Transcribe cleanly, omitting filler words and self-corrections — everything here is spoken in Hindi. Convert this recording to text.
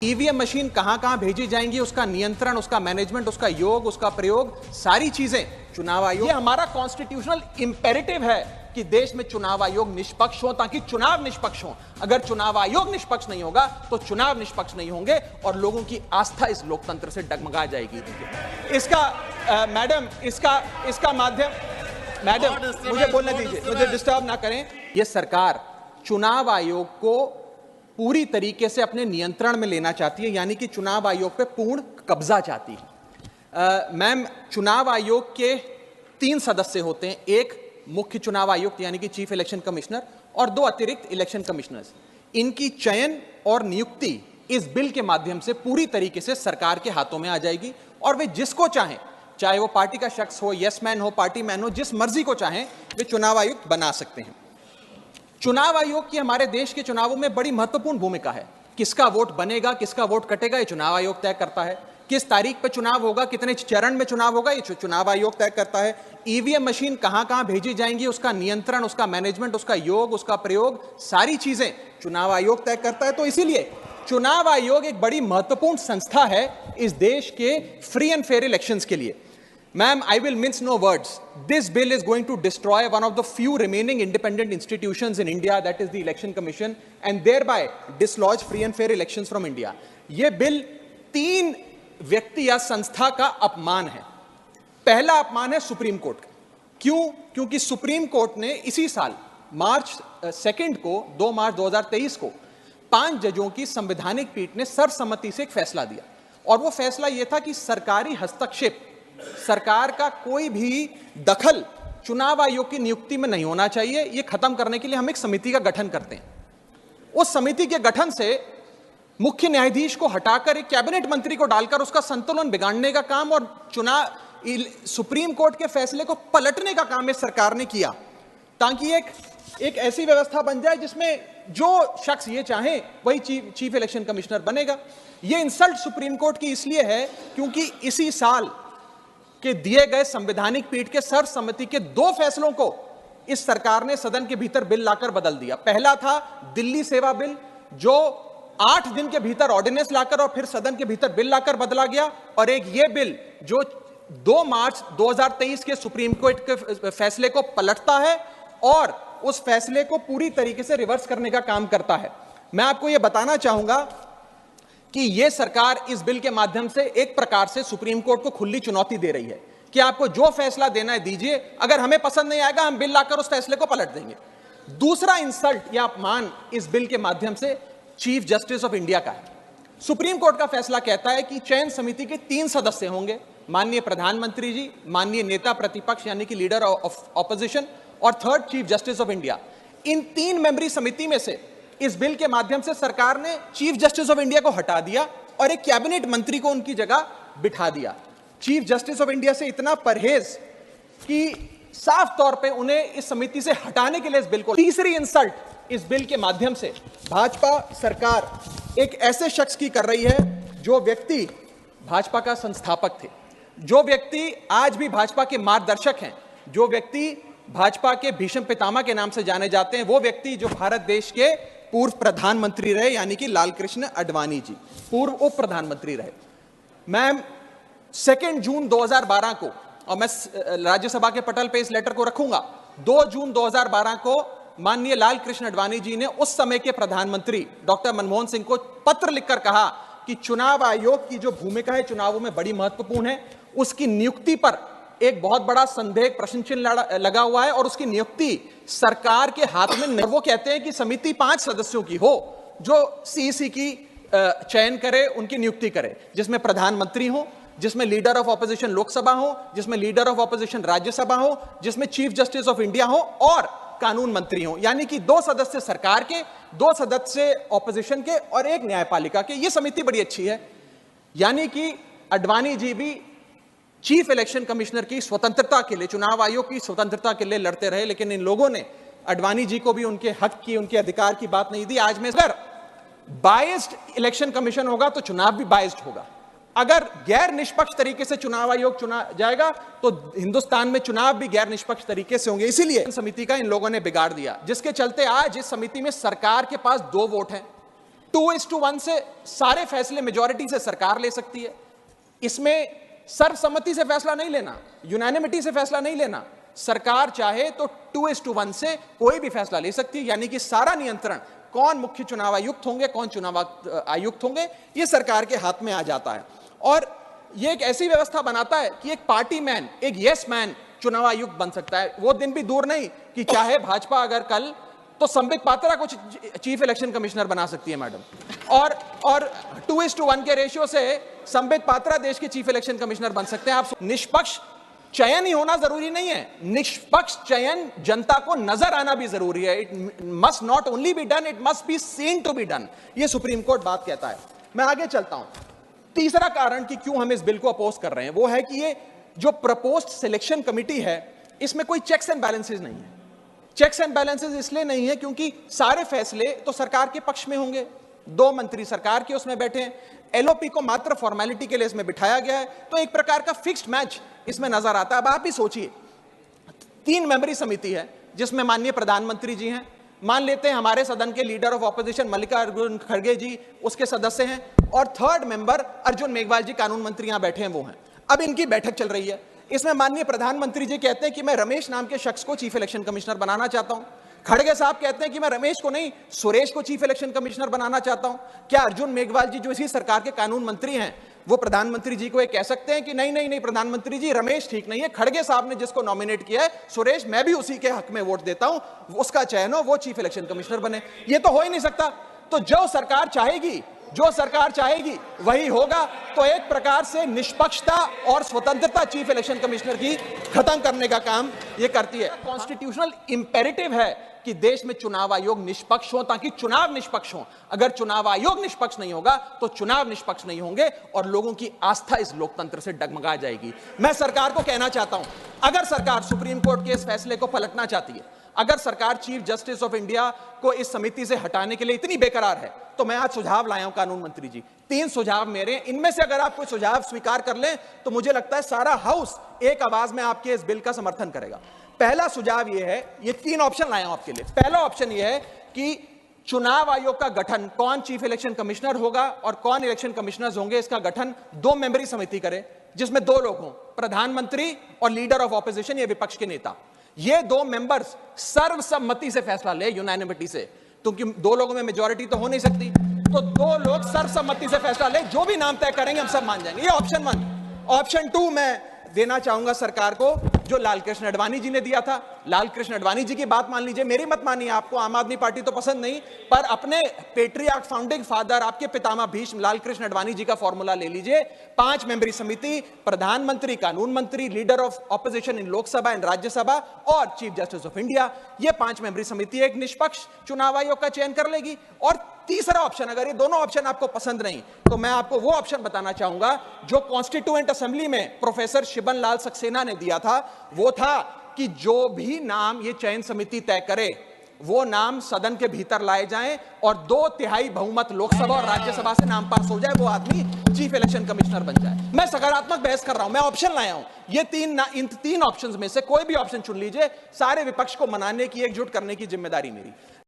ईवीएम मशीन कहां कहां भेजी जाएंगी, उसका नियंत्रण, उसका मैनेजमेंट, उसका योग, उसका प्रयोग, सारी चीजें चुनाव आयोग। ये हमारा कॉन्स्टिट्यूशनल इंपेरेटिव है कि देश में चुनाव आयोग निष्पक्ष हो, ताकि चुनाव निष्पक्ष हो। अगर चुनाव आयोग निष्पक्ष नहीं होगा तो चुनाव निष्पक्ष नहीं होंगे और लोगों की आस्था इस लोकतंत्र से डगमगा जाएगी। इसका माध्यम, मैडम मुझे बोलने दीजिए, मुझे डिस्टर्ब ना करें। यह सरकार चुनाव आयोग को पूरी तरीके से अपने नियंत्रण में लेना चाहती है, यानी कि चुनाव आयोग पे पूर्ण कब्जा चाहती है। मैम, चुनाव आयोग के 3 सदस्य होते हैं, एक मुख्य चुनाव आयुक्त यानी कि चीफ इलेक्शन कमिश्नर और 2 अतिरिक्त इलेक्शन कमिश्नर्स। इनकी चयन और नियुक्ति इस बिल के माध्यम से पूरी तरीके से सरकार के हाथों में आ जाएगी और वे जिसको चाहें, चाहे वो पार्टी का शख्स हो, यस मैन हो, पार्टी मैन हो, जिस मर्जी को चाहें वे चुनाव आयुक्त बना सकते हैं। चुनाव आयोग की हमारे देश के चुनावों में बड़ी महत्वपूर्ण भूमिका है। किसका वोट बनेगा, किसका वोट कटेगा, ये चुनाव आयोग तय करता है। किस तारीख पर चुनाव होगा, कितने चरण में चुनाव होगा, ये चुनाव आयोग तय करता है। ईवीएम मशीन कहां कहां भेजी जाएंगी, उसका नियंत्रण, उसका मैनेजमेंट, उसका योग, उसका प्रयोग, सारी चीजें चुनाव आयोग तय करता है। तो इसीलिए चुनाव आयोग एक बड़ी महत्वपूर्ण संस्था है इस देश के फ्री एंड फेयर इलेक्शंस के लिए। Ma'am, I will mince no words. This bill is going to destroy one of the few remaining independent institutions in India, that is the Election Commission, and thereby dislodge free and fair elections from India. ये बिल 3 व्यक्ति या संस्था का अपमान है। पहला अपमान है सुप्रीम कोर्ट का। क्यों? क्योंकि सुप्रीम कोर्ट ने इसी साल मार्च 2 को 2 मार्च 2023 को 5 जजों की संवैधानिक पीठ ने सर्वसम्मति से एक फैसला दिया और वो फैसला ये था कि सरकारी हस्तक्षेप, सरकार का कोई भी दखल चुनाव आयोग की नियुक्ति में नहीं होना चाहिए। यह खत्म करने के लिए हम एक समिति का गठन करते हैं। उस समिति के गठन से मुख्य न्यायाधीश को हटाकर एक कैबिनेट मंत्री को डालकर उसका संतुलन बिगाड़ने का काम और सुप्रीम कोर्ट के फैसले को पलटने का काम इस सरकार ने किया, ताकि एक ऐसी व्यवस्था बन जाए जिसमें जो शख्स ये चाहे वही चीफ इलेक्शन कमिश्नर बनेगा। यह इंसल्ट सुप्रीम कोर्ट की इसलिए है क्योंकि इसी साल के दिए गए संवैधानिक पीठ के सर्वसम्मति के 2 फैसलों को इस सरकार ने सदन के भीतर बिल लाकर बदल दिया। पहला था दिल्ली सेवा बिल, जो 8 दिन के भीतर ऑर्डिनेंस लाकर और फिर सदन के भीतर बिल लाकर बदला गया, और एक ये बिल जो 2 मार्च 2023 के सुप्रीम कोर्ट के फैसले को पलटता है और उस फैसले को पूरी तरीके से रिवर्स करने का काम करता है। मैं आपको यह बताना चाहूंगा कि यह सरकार इस बिल के माध्यम से एक प्रकार से सुप्रीम कोर्ट को खुली चुनौती दे रही है कि आपको जो फैसला देना है दीजिए, अगर हमें पसंद नहीं आएगा हम बिल लाकर उस फैसले को पलट देंगे। दूसरा इंसल्ट या अपमान इस बिल के माध्यम से चीफ जस्टिस ऑफ इंडिया का है। सुप्रीम कोर्ट का फैसला कहता है कि चयन समिति के 3 सदस्य होंगे, माननीय प्रधानमंत्री जी, माननीय नेता प्रतिपक्ष यानी कि लीडर ऑफ ऑपोजिशन और 3rd chief justice of India. इन 3 मेंबरी समिति में से इस बिल के माध्यम से सरकार ने चीफ जस्टिस ऑफ इंडिया को हटा दिया और एक कैबिनेट मंत्री को उनकी जगह बिठा दिया। चीफ जस्टिस ऑफ इंडिया से इतना परहेज कि साफ तौर पे उन्हें इस समिति से हटाने के लिए इस बिल को। तीसरी इंसल्ट इस बिल के माध्यम से भाजपा सरकार एक ऐसे शख्स की कर रही है जो व्यक्ति भाजपा का संस्थापक थे, जो व्यक्ति आज भी भाजपा के मार्गदर्शक हैं, जो व्यक्ति भाजपा के भीष्म पितामह के नाम से जाने जाते हैं, वो व्यक्ति जो भारत देश के पूर्व प्रधानमंत्री रहे यानी कि लालकृष्ण आडवाणी जी, पूर्व उप प्रधानमंत्री रहे। मैम, 2 जून 2012 को, और मैं राज्यसभा के पटल पे इस लेटर को रखूंगा, 2 जून 2012 को माननीय लालकृष्ण आडवाणी जी ने उस समय के प्रधानमंत्री डॉक्टर मनमोहन सिंह को पत्र लिखकर कहा कि चुनाव आयोग की जो भूमिका है चुनावों में बड़ी महत्वपूर्ण है, उसकी नियुक्ति पर एक बहुत बड़ा संदेह, प्रश्न चिन्ह लगा हुआ है और उसकी नियुक्ति सरकार के हाथ में। वो कहते हैं कि समिति 5 सदस्यों की हो जो सीईसी की चयन करे, उनकी नियुक्ति करे, जिसमें प्रधानमंत्री हो, जिसमें लीडर ऑफ ऑपोजिशन लोकसभा हो, जिसमें लीडर ऑफ ऑपोजिशन राज्यसभा हो, जिसमें चीफ जस्टिस ऑफ इंडिया हो और कानून मंत्री हो, यानी कि 2 सदस्य सरकार के, 2 सदस्य ऑपोजिशन के और 1 न्यायपालिका के। यह समिति बड़ी अच्छी है, यानी कि आडवाणी जी भी चीफ इलेक्शन कमिश्नर की स्वतंत्रता के लिए, चुनाव आयोग की स्वतंत्रता के लिए लड़ते रहे, लेकिन इन लोगों ने आडवाणी जी को भी उनके हक की, उनके अधिकार की बात नहीं दी। आज में अगर बायस्ड इलेक्शन कमीशन होगा तो चुनाव भी बायस्ड होगा। अगर गैर निष्पक्ष तरीके से चुनाव आयोग चुना जाएगा तो हिंदुस्तान में चुनाव भी गैर निष्पक्ष तरीके से होंगे। इसीलिए समिति का इन लोगों ने बिगाड़ दिया, जिसके चलते आज इस समिति में सरकार के पास 2 वोट हैं, 2:1 से सारे फैसले मेजॉरिटी से सरकार ले सकती है। इसमें सर्वसम्मति से फैसला नहीं लेना, यूनानिमिटी से फैसला नहीं लेना। सरकार चाहे तो 2:1 से कोई भी फैसला ले सकती है, यानी कि सारा नियंत्रण कौन मुख्य चुनाव आयुक्त होंगे, कौन चुनाव आयुक्त होंगे, यह सरकार के हाथ में आ जाता है। और यह एक ऐसी व्यवस्था बनाता है कि एक पार्टी मैन, एक यस मैन चुनाव आयुक्त बन सकता है। वो दिन भी दूर नहीं कि चाहे भाजपा अगर कल तो संबित पात्रा को चीफ इलेक्शन कमिश्नर बना सकती है मैडम, और 2:1 के रेशियो से संबित पात्रा देश के चीफ इलेक्शन कमिश्नर बन सकते हैं। आप निष्पक्ष चयन ही होना जरूरी नहीं है, निष्पक्ष चयन जनता को नजर आना भी जरूरी है। It must not only be done, it must be seen to be done, ये सुप्रीम कोर्ट बात कहता है। मैं आगे चलता हूं। तीसरा कारण कि क्यों हम इस बिल को अपोज कर रहे हैं वो है कि ये जो प्रपोज्ड सिलेक्शन कमिटी है इसमें कोई चेक्स एंड बैलेंसेस नहीं है। चेक्स एंड बैलेंसेस इसलिए नहीं है क्योंकि सारे फैसले तो सरकार के पक्ष में होंगे, 2 मंत्री सरकार के उसमें बैठे हैं, एलओपी को मात्र फॉर्मेलिटी के लिए इसमें बिठाया गया है, तो एक प्रकार का फिक्स्ड मैच इसमें नजर आता है। अब आप ही सोचिए, 3 मेंबरी समिति है जिसमें माननीय प्रधानमंत्री जी हैं, मान लेते हैं हमारे सदन के लीडर ऑफ ऑपोजिशन मल्लिकार्जुन खड़गे जी उसके सदस्य हैं, और 3rd मेंबर अर्जुन मेघवाल जी कानून मंत्री यहां बैठे हैं वो हैं। अब इनकी बैठक चल रही है, इसमें माननीय प्रधानमंत्री जी कहते हैं कि मैं रमेश नाम के शख्स को चीफ इलेक्शन कमिश्नर बनाना चाहता हूं। खड़गे साहब कहते हैं कि मैं रमेश को नहीं सुरेश को चीफ इलेक्शन कमिश्नर बनाना चाहता हूं। क्या अर्जुन मेघवाल जी जो इसी सरकार के कानून मंत्री हैं वो प्रधानमंत्री जी को ये कह सकते हैं कि नहीं नहीं नहीं प्रधानमंत्री जी रमेश ठीक नहीं है, खड़गे साहब ने जिसको नॉमिनेट किया है सुरेश, मैं भी उसी के हक में वोट देता हूं, उसका चयन हो, वो चीफ इलेक्शन कमिश्नर बने? ये तो हो ही नहीं सकता। तो जो सरकार चाहेगी वही होगा। तो एक प्रकार से निष्पक्षता और स्वतंत्रता चीफ इलेक्शन कमिश्नर की खत्म करने का काम ये करती है। कॉन्स्टिट्यूशनल इंपेरेटिव है कि देश में चुनाव आयोग निष्पक्ष हो ताकि चुनाव निष्पक्ष हो। अगर चुनाव आयोग निष्पक्ष नहीं होगा तो चुनाव निष्पक्ष नहीं होंगे और लोगों की आस्था इस लोकतंत्र से डगमगा जाएगी। मैं सरकार को कहना चाहता हूं, अगर सरकार सुप्रीम कोर्ट के इस फैसले को पलटना चाहती है, अगर सरकार चीफ जस्टिस ऑफ इंडिया को इस समिति से हटाने के लिए इतनी बेकरार है, तो मैं आज सुझाव लाया हूं कानून मंत्री जी, 3 सुझाव मेरे, इनमें से अगर आप कोई सुझाव स्वीकार कर लें तो मुझे लगता है सारा हाउस एक आवाज में आपके इस बिल का समर्थन करेगा। पहला सुझाव यह है, ये 3 ऑप्शन लाया हूं आपके लिए। पहला ऑप्शन यह है कि चुनाव आयोग का गठन, कौन चीफ इलेक्शन कमिश्नर होगा और कौन इलेक्शन कमिश्नर्स होंगे, इसका गठन 2 मेंबरी समिति करे जिसमें 2 लोग हों, प्रधानमंत्री और लीडर ऑफ ऑपोजिशन, ये विपक्ष के नेता। ये 2 मेंबर्स सर्वसम्मति से फैसला ले, यूनानिमिटी से, क्योंकि 2 लोगों में मेजॉरिटी तो हो नहीं सकती, तो 2 लोग सर्वसम्मति से फैसला ले, जो भी नाम तय करेंगे हम सब मान जाएंगे। ये ऑप्शन 1। ऑप्शन 2 मैं देना चाहूंगा सरकार को, जो लालकृष्ण अडवाणी जी ने दिया था। लालकृष्ण अडवाणी जी की बात मान लीजिए, मेरी मत मानिए, आपको आम आदमी पार्टी तो पसंद नहीं, पर अपने पेट्रियार्क फाउंडिंग फादर आपके पितामह भीष्म लालकृष्ण अडवाणी जी का फॉर्मूला ले लीजिए। 5 मेंबरी समिति, प्रधानमंत्री, कानून मंत्री, leader of opposition in Lok Sabha and Rajya Sabha और चीफ जस्टिस ऑफ इंडिया, ये 5 मेंबरी समिति एक निष्पक्ष चुनाव आयोग का चयन कर लेगी। और तीसरा ऑप्शन, अगर ये दोनों ऑप्शन आपको पसंद नहीं तो मैं आपको वो ऑप्शन बताना चाहूंगा जो कॉन्स्टिट्यूएंट असेंबली में प्रोफेसर शिबन लाल सक्सेना ने दिया था, वो था कि जो भी नाम ये चयन समिति तय करे वो नाम सदन के भीतर लाए जाएं और 2/3 बहुमत लोकसभा और राज्यसभा से नाम पास हो जाए, वो आदमी चीफ इलेक्शन कमिश्नर बन जाए। मैं सकारात्मक बहस कर रहा हूं, मैं ऑप्शन लाया हूं। ये इन 3 ऑप्शंस में से कोई भी ऑप्शन चुन लीजिए, सारे विपक्ष को मनाने की, एकजुट करने की जिम्मेदारी मेरी।